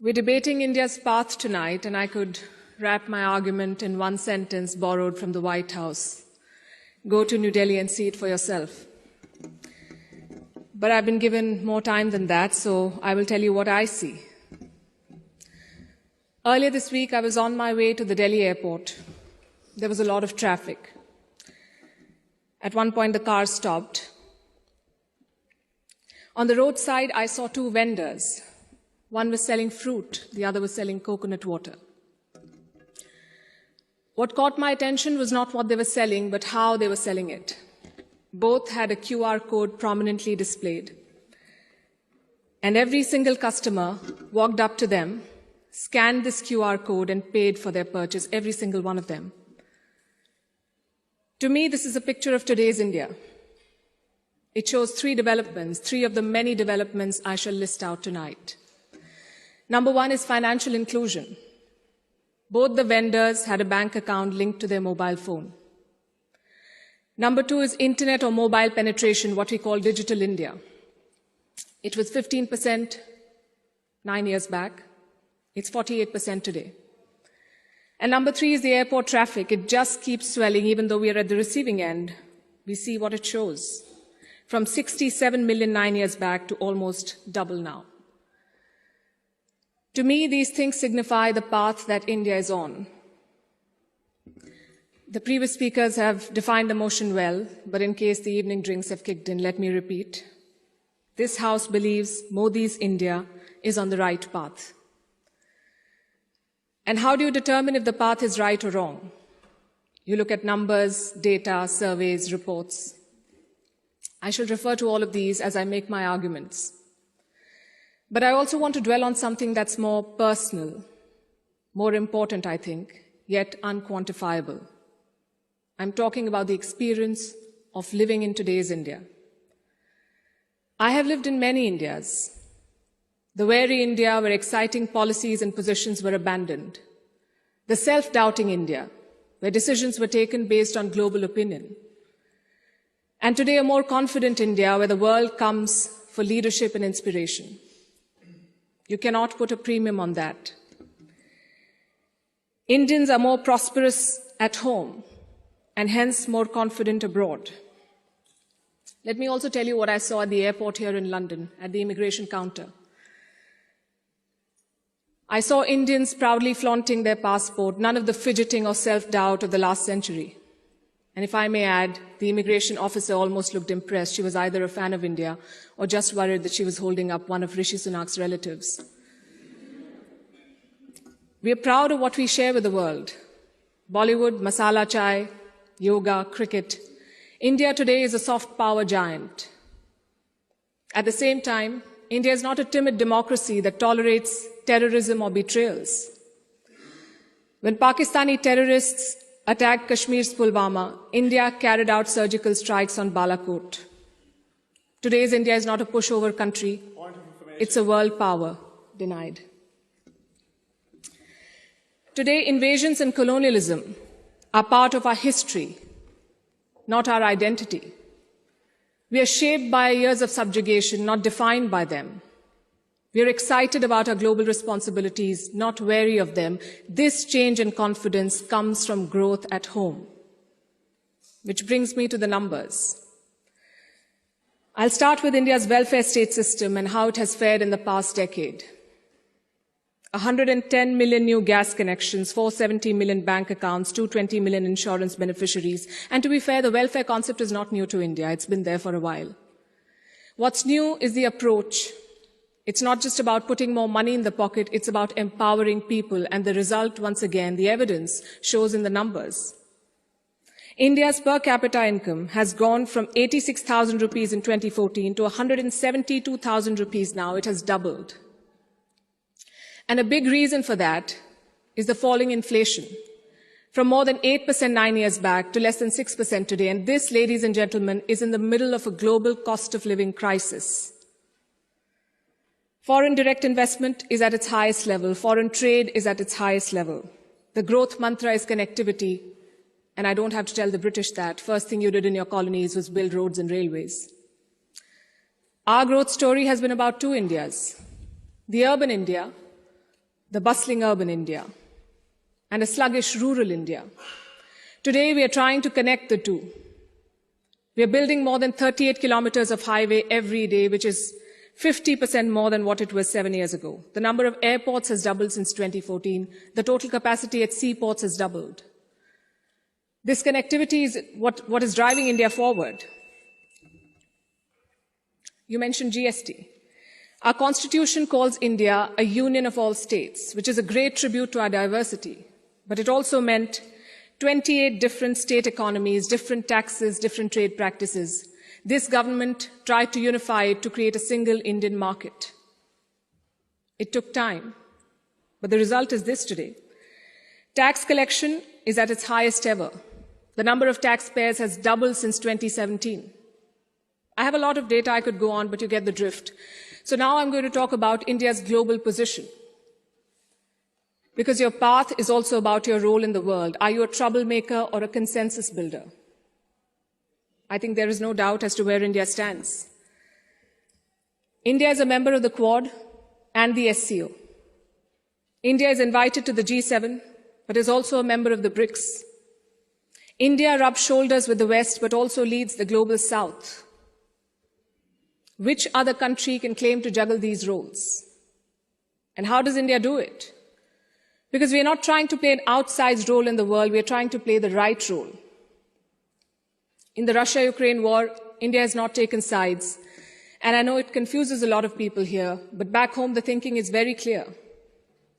We're debating India's path tonight, and I could wrap my argument in one sentence borrowed from the White House. Go to New Delhi and see it for yourself. But I've been given more time than that, so I will tell you what I see. Earlier this week, I was on my way to the Delhi airport. There was a lot of traffic. At one point, the car stopped. On the roadside, I saw two vendors. One was selling fruit, the other was selling coconut water. What caught my attention was not what they were selling, but how they were selling it. Both had a QR code prominently displayed. And every single customer walked up to them, scanned this QR code, and paid for their purchase, every single one of them. To me, this is a picture of today's India. It shows three developments, three of the many developments I shall list out tonight. Number one is financial inclusion. Both the vendors had a bank account linked to their mobile phone. Number two is internet or mobile penetration, what we call digital India. It was 15% 9 years back. It's 48% today. And number three is the airport traffic. It just keeps swelling, even though we are at the receiving end. We see what it shows. From 67 million 9 years back to almost double now. To me, these things signify the path that India is on. The previous speakers have defined the motion well, but in case the evening drinks have kicked in, let me repeat. This House believes Modi's India is on the right path. And how do you determine if the path is right or wrong? You look at numbers, data, surveys, reports. I shall refer to all of these as I make my arguments. But I also want to dwell on something that's more personal, more important, I think, yet unquantifiable. I'm talking about the experience of living in today's India. I have lived in many Indias. The wary India where exciting policies and positions were abandoned. The self-doubting India, where decisions were taken based on global opinion. And today a more confident India where the world comes for leadership and inspiration. You cannot put a premium on that. Indians are more prosperous at home and hence more confident abroad. Let me also tell you what I saw at the airport here in London, at the immigration counter. I saw Indians proudly flaunting their passport, none of the fidgeting or self-doubt of the last century. And if I may add, the immigration officer almost looked impressed. She was either a fan of India or just worried that she was holding up one of Rishi Sunak's relatives. We are proud of what we share with the world. Bollywood, masala chai, yoga, cricket. India today is a soft power giant. At the same time, India is not a timid democracy that tolerates terrorism or betrayals. When Pakistani terrorists attacked Kashmir's Pulwama, India carried out surgical strikes on Balakot. Today's India is not a pushover country. It's a world power denied. Today, invasions and colonialism are part of our history, not our identity. We are shaped by years of subjugation, not defined by them. We are excited about our global responsibilities, not wary of them. This change and confidence comes from growth at home. Which brings me to the numbers. I'll start with India's welfare state system and how it has fared in the past decade. 110 million new gas connections, 470 million bank accounts, 220 million insurance beneficiaries. And to be fair, the welfare concept is not new to India. It's been there for a while. What's new is the approach. It's not just about putting more money in the pocket, it's about empowering people, and the result, once again, the evidence shows in the numbers. India's per capita income has gone from 86,000 rupees in 2014 to 172,000 rupees now. It has doubled. And a big reason for that is the falling inflation, from more than 8% 9 years back to less than 6% today. And this, ladies and gentlemen, is in the middle of a global cost of living crisis. Foreign direct investment is at its highest level. Foreign trade is at its highest level. The growth mantra is connectivity. And I don't have to tell the British that. First thing you did in your colonies was build roads and railways. Our growth story has been about two Indias. The urban India, the bustling urban India, and a sluggish rural India. Today, we are trying to connect the two. We are building more than 38 kilometers of highway every day, which is 50% more than what it was 7 years ago. The number of airports has doubled since 2014. The total capacity at seaports has doubled. This connectivity is what is driving India forward. You mentioned GST. Our constitution calls India a union of all states, which is a great tribute to our diversity. But it also meant 28 different state economies, different taxes, different trade practices. This government tried to unify it to create a single Indian market. It took time, but the result is this today. Tax collection is at its highest ever. The number of taxpayers has doubled since 2017. I have a lot of data I could go on, but you get the drift. So now I'm going to talk about India's global position. Because your path is also about your role in the world. Are you a troublemaker or a consensus builder? I think there is no doubt as to where India stands. India is a member of the Quad and the SCO. India is invited to the G7, but is also a member of the BRICS. India rubs shoulders with the West, but also leads the global South. Which other country can claim to juggle these roles? And how does India do it? Because we are not trying to play an outsized role in the world, we are trying to play the right role. In the Russia-Ukraine war, India has not taken sides. And I know it confuses a lot of people here, but back home the thinking is very clear.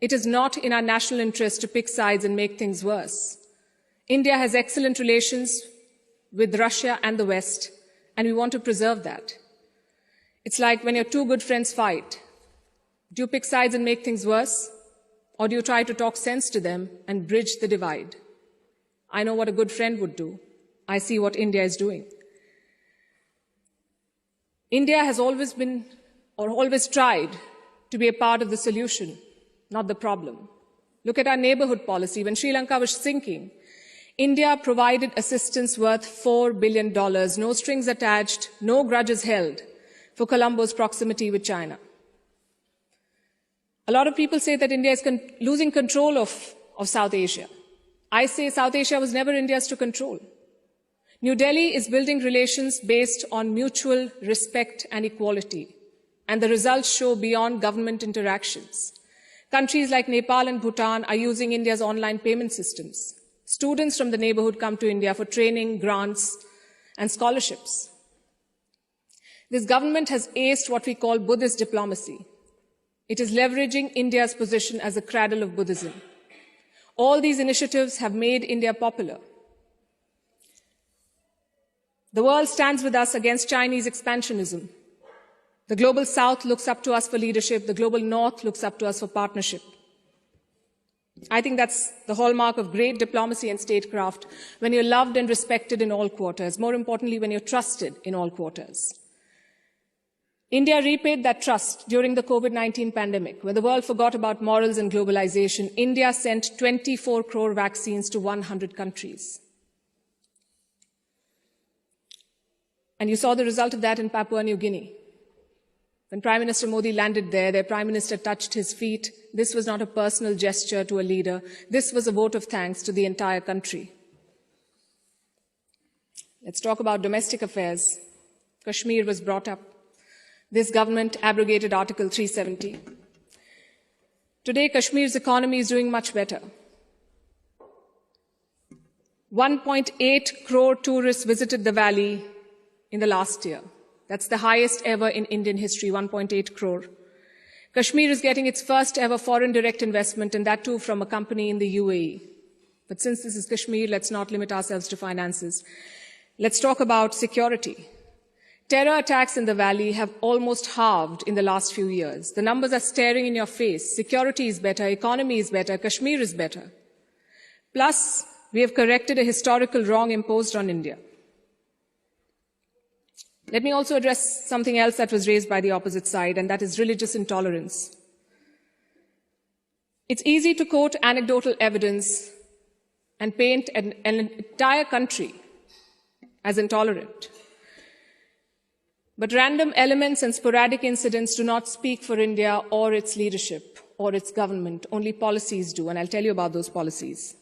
It is not in our national interest to pick sides and make things worse. India has excellent relations with Russia and the West, and we want to preserve that. It's like when your two good friends fight. Do you pick sides and make things worse? Or do you try to talk sense to them and bridge the divide? I know what a good friend would do. I see what India is doing. India has always been, or always tried, to be a part of the solution, not the problem. Look at our neighborhood policy. When Sri Lanka was sinking, India provided assistance worth $4 billion, no strings attached, no grudges held, for Colombo's proximity with China. A lot of people say that India is losing control of South Asia. I say South Asia was never India's to control. New Delhi is building relations based on mutual respect and equality, and the results show beyond government interactions. Countries like Nepal and Bhutan are using India's online payment systems. Students from the neighborhood come to India for training, grants, and scholarships. This government has aced what we call Buddhist diplomacy. It is leveraging India's position as a cradle of Buddhism. All these initiatives have made India popular. The world stands with us against Chinese expansionism. The global South looks up to us for leadership. The global North looks up to us for partnership. I think that's the hallmark of great diplomacy and statecraft, when you're loved and respected in all quarters. More importantly, when you're trusted in all quarters. India repaid that trust during the COVID-19 pandemic. When the world forgot about morals and globalization, India sent 24 crore vaccines to 100 countries. And you saw the result of that in Papua New Guinea. When Prime Minister Modi landed there, their Prime Minister touched his feet. This was not a personal gesture to a leader. This was a vote of thanks to the entire country. Let's talk about domestic affairs. Kashmir was brought up. This government abrogated Article 370. Today, Kashmir's economy is doing much better. 1.8 crore tourists visited the valley in the last year. That's the highest ever in Indian history, 1.8 crore. Kashmir is getting its first ever foreign direct investment, and that too from a company in the UAE. But since this is Kashmir, let's not limit ourselves to finances. Let's talk about security. Terror attacks in the valley have almost halved in the last few years. The numbers are staring in your face. Security is better, economy is better, Kashmir is better. Plus, we have corrected a historical wrong imposed on India. Let me also address something else that was raised by the opposite side, and that is religious intolerance. It's easy to quote anecdotal evidence and paint an entire country as intolerant. But random elements and sporadic incidents do not speak for India or its leadership. or its government. Only policies do, and I'll tell you about those policies.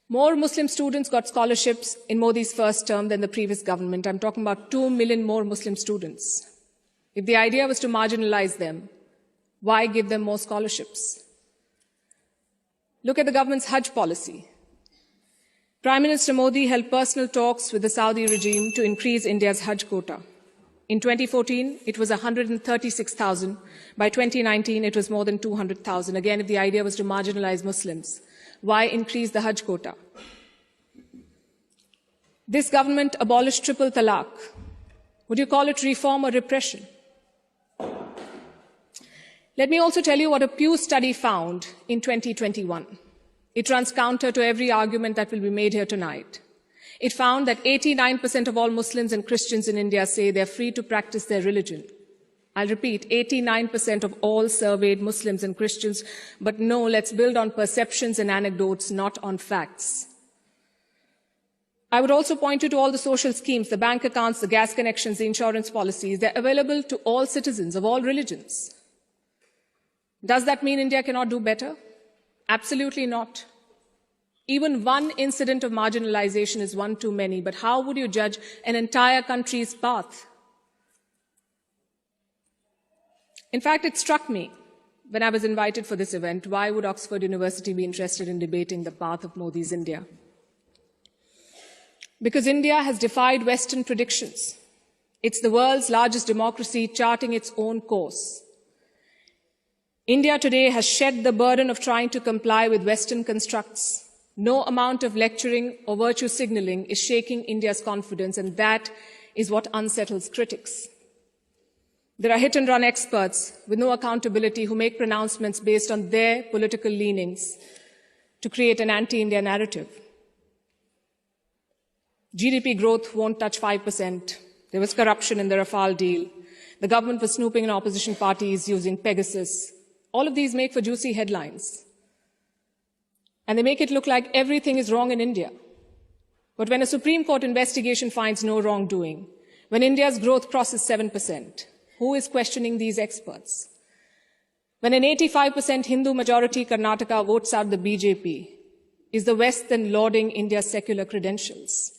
More Muslim students got scholarships in Modi's first term than the previous government. I'm talking about 2 million more Muslim students. If the idea was to marginalize them, why give them more scholarships? Look at the government's Hajj policy. Prime Minister Modi held personal talks with the Saudi regime to increase India's Hajj quota. In 2014, it was 136,000. By 2019, it was more than 200,000. Again, if the idea was to marginalize Muslims, why increase the Hajj quota? This government abolished triple talaq. Would you call it reform or repression? Let me also tell you what a Pew study found in 2021. It runs counter to every argument that will be made here tonight. It found that 89% of all Muslims and Christians in India say they're free to practice their religion. I'll repeat, 89% of all surveyed Muslims and Christians, but no, let's build on perceptions and anecdotes, not on facts. I would also point you to all the social schemes, the bank accounts, the gas connections, the insurance policies. They're available to all citizens of all religions. Does that mean India cannot do better? Absolutely not. Even one incident of marginalization is one too many, but how would you judge an entire country's path? In fact, it struck me when I was invited for this event, why would Oxford University be interested in debating the path of Modi's India? Because India has defied Western predictions. It's the world's largest democracy charting its own course. India today has shed the burden of trying to comply with Western constructs. No amount of lecturing or virtue signaling is shaking India's confidence, and that is what unsettles critics. There are hit-and-run experts with no accountability who make pronouncements based on their political leanings to create an anti-India narrative. GDP growth won't touch 5%. There was corruption in the Rafale deal. The government was snooping in opposition parties using Pegasus. All of these make for juicy headlines. And they make it look like everything is wrong in India. But when a Supreme Court investigation finds no wrongdoing, when India's growth crosses 7%, who is questioning these experts? When an 85% Hindu majority Karnataka votes out the BJP, is the West then lauding India's secular credentials?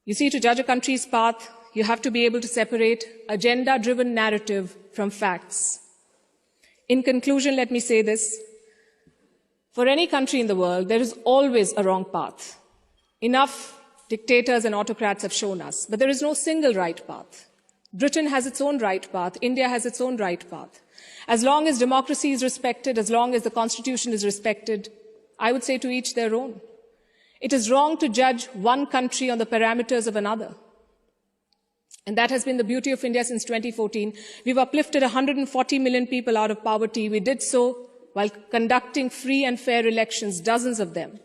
You see, to judge a country's path, you have to be able to separate agenda-driven narrative from facts. In conclusion, let me say this. For any country in the world, there is always a wrong path. Enough dictators and autocrats have shown us, but there is no single right path. Britain has its own right path. India has its own right path. As long as democracy is respected, as long as the Constitution is respected, I would say to each their own. It is wrong to judge one country on the parameters of another. And that has been the beauty of India since 2014. We've uplifted 140 million people out of poverty. We did so while conducting free and fair elections, dozens of them.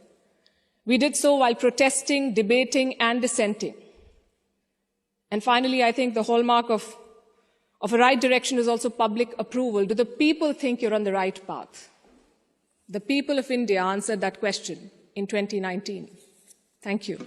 We did so while protesting, debating, and dissenting. And finally, I think the hallmark of a right direction is also public approval. Do the people think you're on the right path? The people of India answered that question in 2019. Thank you.